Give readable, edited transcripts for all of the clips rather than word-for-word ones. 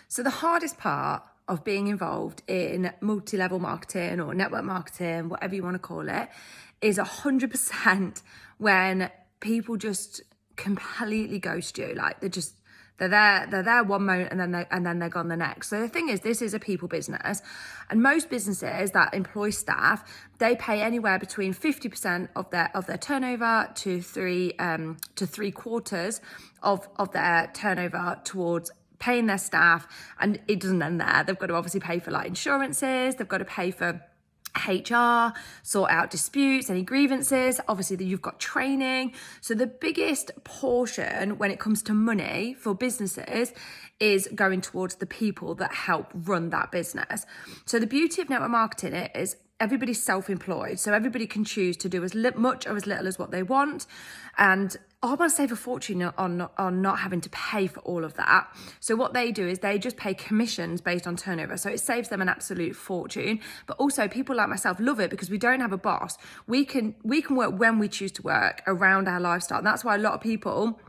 So the hardest part of being involved in multi-level marketing or network marketing, whatever you want to call it, is 100% when people just completely ghost you. Like they're there one moment and then they're gone the next. So the thing is, this is a people business, and most businesses that employ staff, they pay anywhere between 50% of their turnover to three quarters of their turnover towards paying their staff. And it doesn't end there. They've got to obviously pay for like insurances, they've got to pay for HR, sort out disputes, any grievances. Obviously, you've got training. So the biggest portion when it comes to money for businesses is going towards the people that help run that business. So the beauty of network marketing is everybody's self-employed. So everybody can choose to do as much or as little as what they want. And I want to save a fortune on not having to pay for all of that. So what they do is they just pay commissions based on turnover. So it saves them an absolute fortune. But also people like myself love it because we don't have a boss. We can work when we choose to work around our lifestyle. And that's why a lot of people,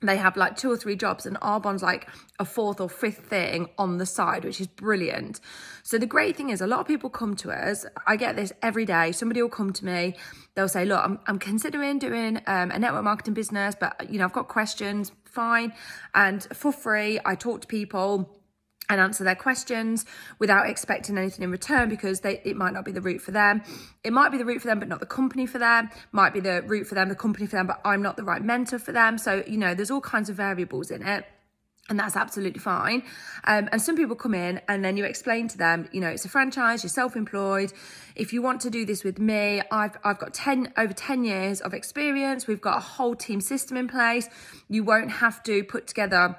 they have like 2 or 3 jobs, and Arbonne's like a 4th or 5th thing on the side, which is brilliant. So the great thing is a lot of people come to us. I get this every day. Somebody will come to me. They'll say, look, I'm considering doing a network marketing business, but I've got questions. Fine. And for free, I talk to people and answer their questions without expecting anything in return, because it might not be the route for them. It might be the route for them, but not the company for them. Might be the route for them, the company for them, but I'm not the right mentor for them. So, there's all kinds of variables in it. And that's absolutely fine. And some people come in and then you explain to them, it's a franchise, you're self-employed. If you want to do this with me, I've got over 10 years of experience. We've got a whole team system in place. You won't have to put together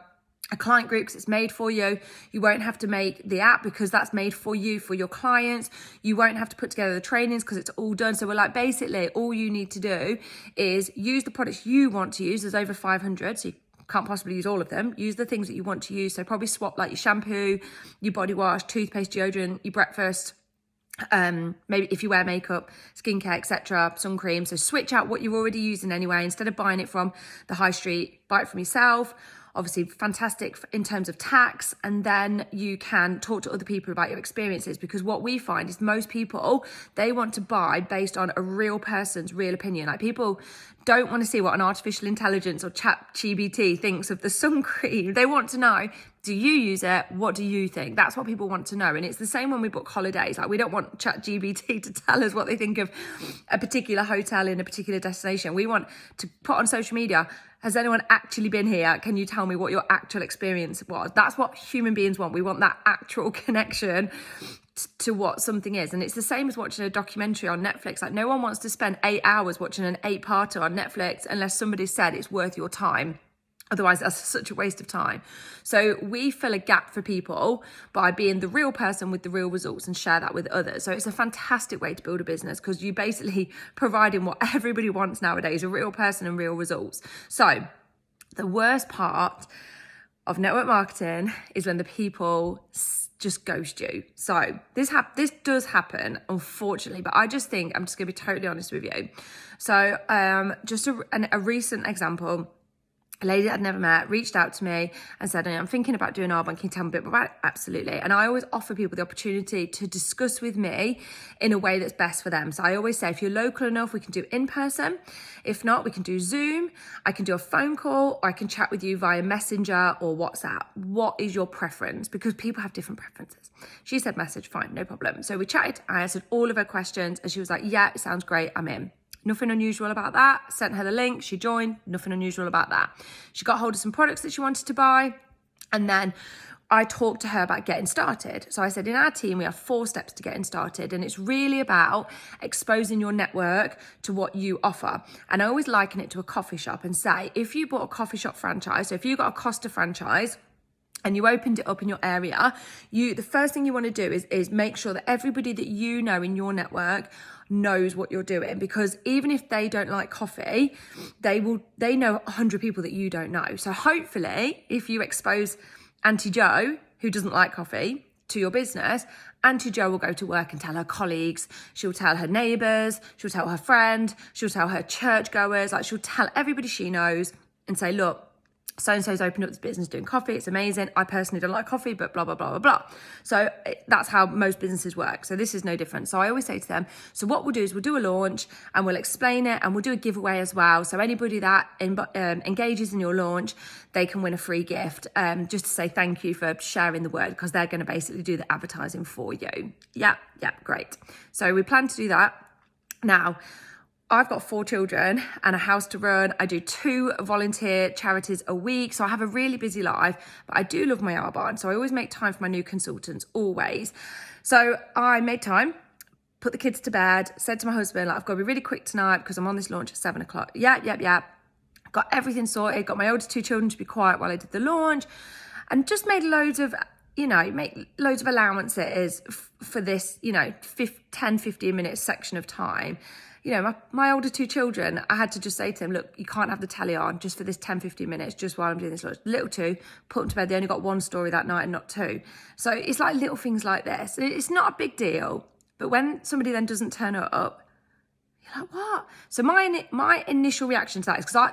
a client group because it's made for you. You won't have to make the app because that's made for you, for your clients. You won't have to put together the trainings because it's all done. So we're like, basically all you need to do is use the products you want to use. There's over 500, so you can't possibly use all of them. Use the things that you want to use. So probably swap like your shampoo, your body wash, toothpaste, deodorant, your breakfast, maybe if you wear makeup, skincare, etc., sun cream. So switch out what you're already using anyway. Instead of buying it from the high street, buy it from yourself. Obviously fantastic in terms of tax, and then you can talk to other people about your experiences, because what we find is most people, they want to buy based on a real person's real opinion. Like, people don't want to see what an artificial intelligence or ChatGPT thinks of the sun cream. They want to know, do you use it? What do you think? That's what people want to know. And it's the same when we book holidays. Like, we don't want ChatGPT to tell us what they think of a particular hotel in a particular destination. We want to put on social media, has anyone actually been here? Can you tell me what your actual experience was? That's what human beings want. We want that actual connection to what something is. And it's the same as watching a documentary on Netflix. Like, no one wants to spend 8 hours watching an 8-parter on Netflix unless somebody said it's worth your time. Otherwise, that's such a waste of time. So we fill a gap for people by being the real person with the real results and share that with others. So it's a fantastic way to build a business, because you basically providing what everybody wants nowadays, a real person and real results. So the worst part of network marketing is when the people just ghost you. So this does happen, unfortunately, but I just think, I'm just going to be totally honest with you. So just a recent example. A lady I'd never met reached out to me and said, I'm thinking about doing Arbonne. Can you tell me a bit about it? Absolutely. And I always offer people the opportunity to discuss with me in a way that's best for them. So I always say, if you're local enough, we can do in person. If not, we can do Zoom. I can do a phone call, or I can chat with you via Messenger or WhatsApp. What is your preference? Because people have different preferences. She said message, fine, no problem. So we chatted. I answered all of her questions and she was like, yeah, it sounds great. I'm in. Nothing unusual about that. Sent her the link, she joined, nothing unusual about that. She got hold of some products that she wanted to buy, and then I talked to her about getting started. So I said, in our team, we have 4 steps to getting started, and it's really about exposing your network to what you offer. And I always liken it to a coffee shop and say, if you bought a coffee shop franchise, so if you got a Costa franchise, and you opened it up in your area, the first thing you want to do is make sure that everybody that you know in your network knows what you're doing, because even if they don't like coffee, they know 100 people that you don't know. So hopefully, if you expose Auntie Jo, who doesn't like coffee, to your business, Auntie Jo will go to work and tell her colleagues, she'll tell her neighbours, she'll tell her friend, she'll tell her churchgoers, like she'll tell everybody she knows and say, look, so-and-so's opened up this business doing coffee. It's amazing. I personally don't like coffee, but blah, blah, blah, blah, blah. So that's how most businesses work. So this is no different. So I always say to them, so what we'll do is we'll do a launch and we'll explain it and we'll do a giveaway as well. So anybody that engages in your launch, they can win a free gift, just to say thank you for sharing the word, because they're going to basically do the advertising for you. Yeah, great. So we plan to do that. Now, I've got 4 children and a house to run. I do 2 volunteer charities a week. So I have a really busy life, but I do love my Arbonne. So I always make time for my new consultants, always. So I made time, put the kids to bed, said to my husband, like, I've got to be really quick tonight because I'm on this launch at 7 o'clock. Yeah. Got everything sorted, got my older 2 children to be quiet while I did the launch, and just made loads of allowances for this, 10, 15 minute section of time. My older 2 children, I had to just say to them, look, you can't have the telly on just for this 10, 15 minutes, just while I'm doing this launch. Little 2, put them to bed. They only got 1 story that night and not 2. So it's like little things like this. It's not a big deal. But when somebody then doesn't turn up, you're like, what? So my initial reaction to that is, because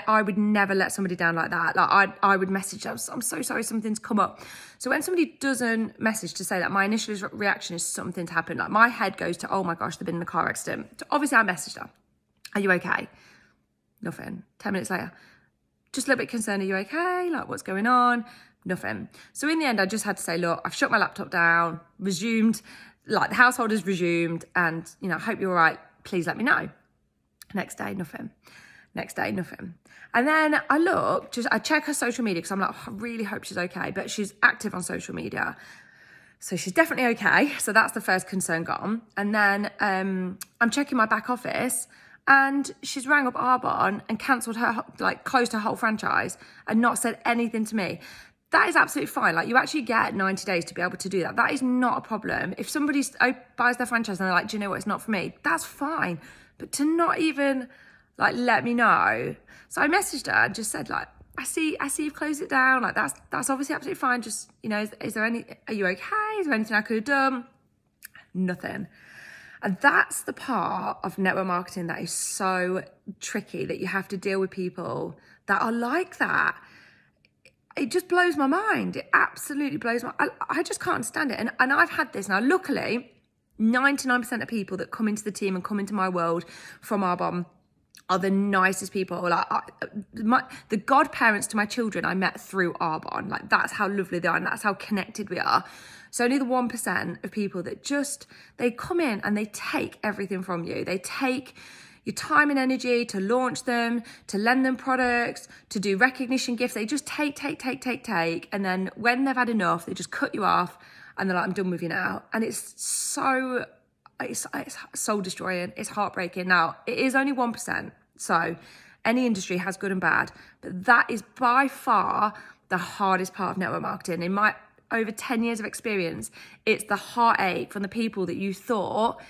I would never let somebody down like that. Like I would message them, I'm so sorry, something's come up. So when somebody doesn't message to say that, my initial reaction is something's happened. Like my head goes to, oh my gosh, they've been in a car accident. So obviously I messaged her, are you okay? Nothing. 10 minutes later, just a little bit concerned, are you okay? Like, what's going on? Nothing. So in the end, I just had to say, look, I've shut my laptop down, resumed, like the household has resumed, and I hope you're all right. Please let me know. Next day, nothing. And then I check her social media, because I'm like, I really hope she's okay, but she's active on social media. So she's definitely okay. So that's the first concern gone. And then I'm checking my back office, and she's rang up Arbonne and cancelled her, closed her whole franchise and not said anything to me. That is absolutely fine. Like, you actually get 90 days to be able to do that. That is not a problem. If somebody buys their franchise and they're like, do you know what, it's not for me, that's fine. But to not even let me know. So I messaged her and just said, I see you've closed it down. Like, that's obviously absolutely fine. Just, are you okay? Is there anything I could have done? Nothing. And that's the part of network marketing that is so tricky, that you have to deal with people that are like that. It just blows my mind. It absolutely blows I just can't understand it. And I've had this. Now, luckily, 99% of people that come into the team and come into my world from Arbonne are the nicest people. The godparents to my children I met through Arbonne. Like, that's how lovely they are, and that's how connected we are. So only the 1% of people that they come in and they take everything from you. They take your time and energy to launch them, to lend them products, to do recognition gifts. They just take. And then when they've had enough, they just cut you off and they're like, I'm done with you now. And it's soul destroying. It's heartbreaking. Now, it is only 1%. So any industry has good and bad, but that is by far the hardest part of network marketing. In my over 10 years of experience, it's the heartache from the people that you thought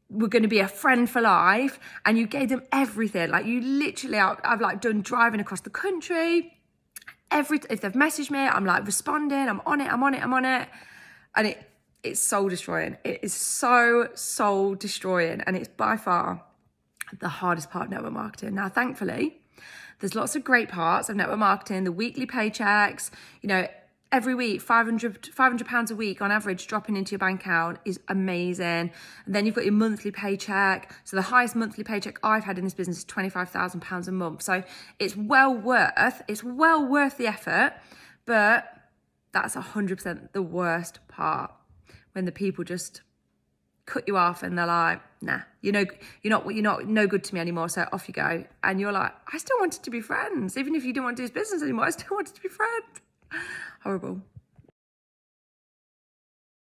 were going to be a friend for life, and you gave them everything. Like, you literally, I've done driving across the country. If they've messaged me, I'm responding, I'm on it. And it's soul destroying. It is so soul destroying. And it's by far the hardest part of network marketing. Now, thankfully, there's lots of great parts of network marketing, the weekly paychecks, every week, £500 a week on average dropping into your bank account is amazing. And then you've got your monthly paycheck. So the highest monthly paycheck I've had in this business is £25,000 a month. So it's well worth the effort, but that's 100% the worst part, when the people just cut you off and they're like, nah, you're not no good to me anymore, so off you go. And you're like, I still wanted to be friends. Even if you didn't want to do this business anymore, I still wanted to be friends. Horrible.